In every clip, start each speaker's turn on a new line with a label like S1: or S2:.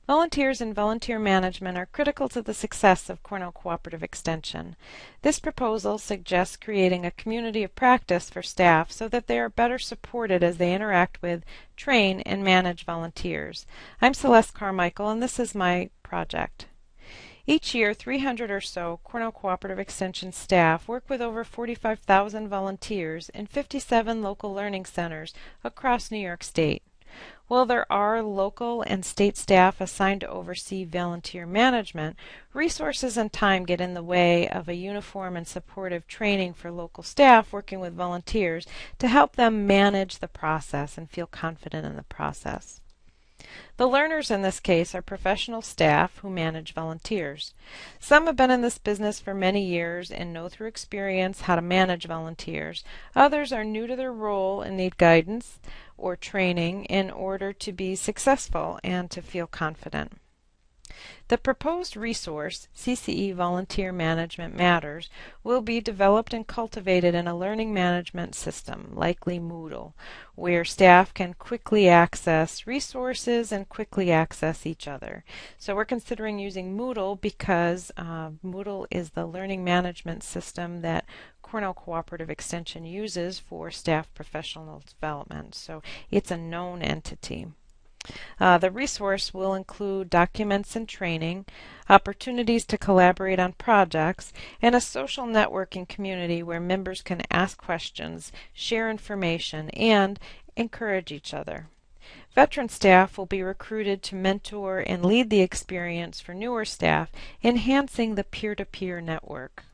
S1: Volunteers and volunteer management are critical to the success of Cornell Cooperative Extension. This proposal suggests creating a community of practice for staff so that they are better supported as they interact with, train, and manage volunteers. I'm Cel Carmichael, and this is my project. Each year, 300 or so Cornell Cooperative Extension staff work with over 45,000 volunteers in 57 local learning centers across New York State. While there are local and state staff assigned to oversee volunteer management, resources and time get in the way of a uniform and supportive training for local staff working with volunteers to help them manage the process and feel confident in the process. The learners in this case are professional staff who manage volunteers. Some have been in this business for many years and know through experience how to manage volunteers. Others are new to their role and need guidance or training in order to be successful and to feel confident. The proposed resource, CCE Volunteer Management Matters, will be developed and cultivated in a learning management system, likely Moodle, where staff can quickly access resources and quickly access each other. So we're considering using Moodle because Moodle is the learning management system that Cornell Cooperative Extension uses for staff professional development. So it's a known entity. The resource will include documents and training, opportunities to collaborate on projects, and a social networking community where members can ask questions, share information, and encourage each other. Veteran staff will be recruited to mentor and lead the experience for newer staff, enhancing the peer-to-peer network.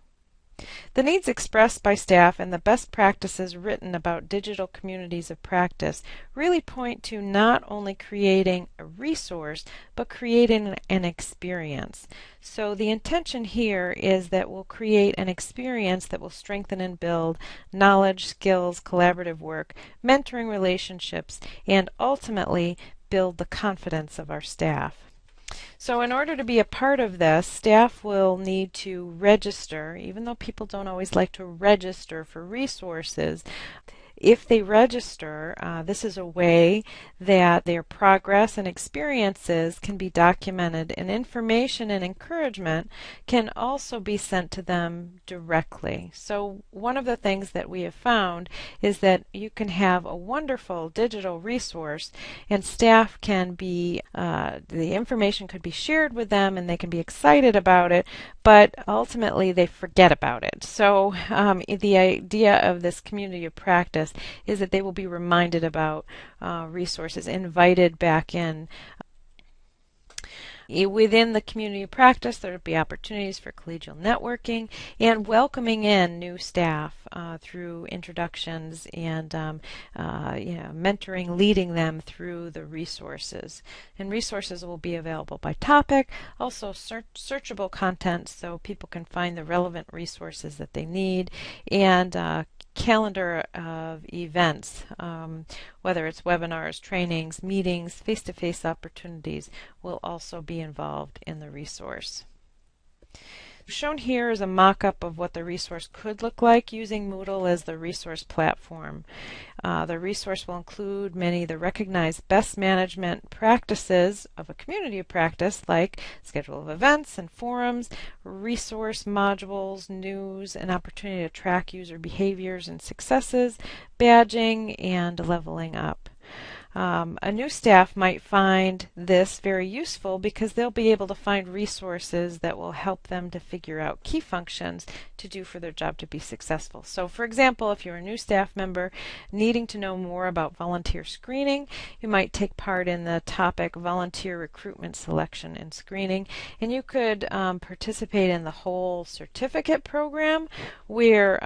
S1: The needs expressed by staff and the best practices written about digital communities of practice really point to not only creating a resource, but creating an experience. So the intention here is that we'll create an experience that will strengthen and build knowledge, skills, collaborative work, mentoring relationships, and ultimately build the confidence of our staff. So in order to be a part of this, staff will need to register, even though people don't always like to register for resources. If they register, this is a way that their progress and experiences can be documented, and information and encouragement can also be sent to them directly. So one of the things that we have found is that you can have a wonderful digital resource and staff can be, the information could be shared with them and they can be excited about it, but ultimately they forget about it. So the idea of this community of practice is that they will be reminded about resources, invited back in. Within the community of practice, there will be opportunities for collegial networking and welcoming in new staff through introductions and mentoring, leading them through the resources. And resources will be available by topic, also searchable content so people can find the relevant resources that they need, and calendar of events, whether it's webinars, trainings, meetings, face-to-face opportunities, will also be involved in the resource. Shown here is a mock-up of what the resource could look like using Moodle as the resource platform. The resource will include many of the recognized best management practices of a community of practice, like schedule of events and forums, resource modules, news, an opportunity to track user behaviors and successes, badging, and leveling up. A new staff might find this very useful because they'll be able to find resources that will help them to figure out key functions to do for their job to be successful. So for example, if you're a new staff member needing to know more about volunteer screening, you might take part in the topic volunteer recruitment, selection, and screening, and you could participate in the whole certificate program where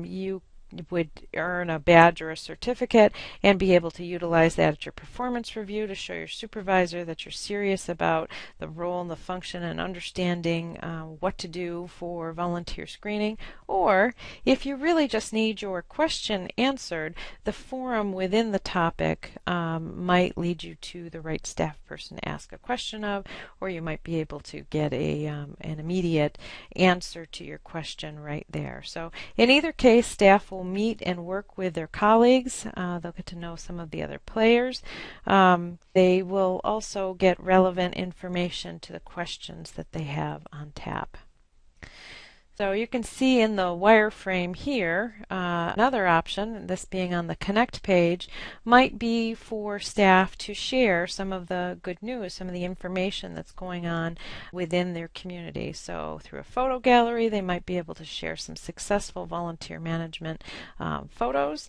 S1: you would earn a badge or a certificate and be able to utilize that at your performance review to show your supervisor that you're serious about the role and the function and understanding what to do for volunteer screening. Or if you really just need your question answered, the forum within the topic might lead you to the right staff person to ask a question of, or you might be able to get an immediate answer to your question right there. So in either case, staff will will meet and work with their colleagues. They'll get to know some of the other players. They will also get relevant information to the questions that they have on tap. So you can see in the wireframe here, another option, this being on the Connect page, might be for staff to share some of the good news, some of the information that's going on within their community. So through a photo gallery, they might be able to share some successful volunteer management photos.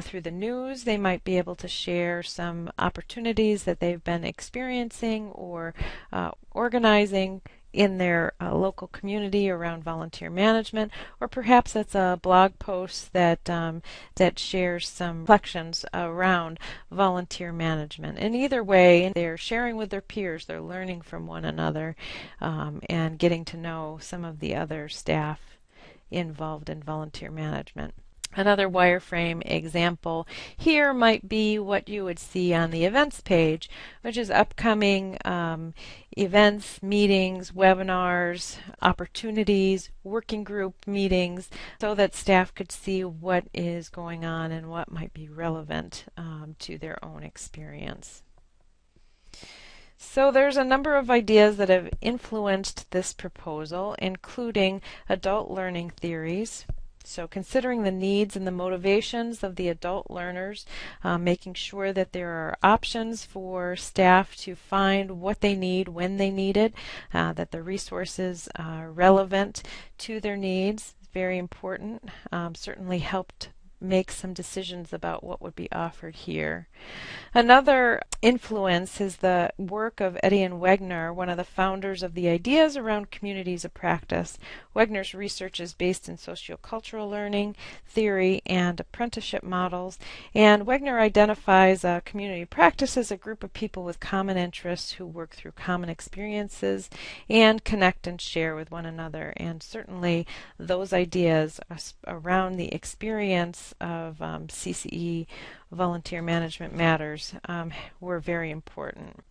S1: Through the news, they might be able to share some opportunities that they've been experiencing or organizing in their local community around volunteer management, or perhaps it's a blog post that that shares some reflections around volunteer management. And either way, they're sharing with their peers, they're learning from one another, and getting to know some of the other staff involved in volunteer management. Another wireframe example here might be what you would see on the events page, which is upcoming events, meetings, webinars, opportunities, working group meetings, so that staff could see what is going on and what might be relevant to their own experience. So there's a number of ideas that have influenced this proposal, including adult learning theories. So considering the needs and the motivations of the adult learners, making sure that there are options for staff to find what they need when they need it, that the resources are relevant to their needs, very important. Certainly helped make some decisions about what would be offered here. Another influence is the work of Etienne Wegner, one of the founders of the Ideas Around Communities of Practice. Wegner's research is based in sociocultural learning, theory, and apprenticeship models, and Wegner identifies community practice as a group of people with common interests who work through common experiences and connect and share with one another. And certainly those ideas around the experience of CCE, Volunteer Management Matters, were very important.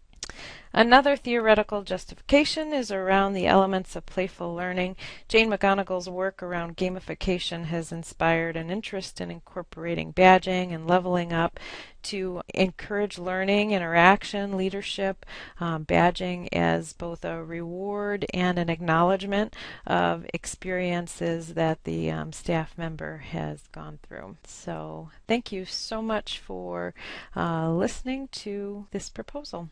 S1: Another theoretical justification is around the elements of playful learning. Jane McGonigal's work around gamification has inspired an interest in incorporating badging and leveling up to encourage learning, interaction, leadership, badging as both a reward and an acknowledgement of experiences that the staff member has gone through. So thank you so much for listening to this proposal.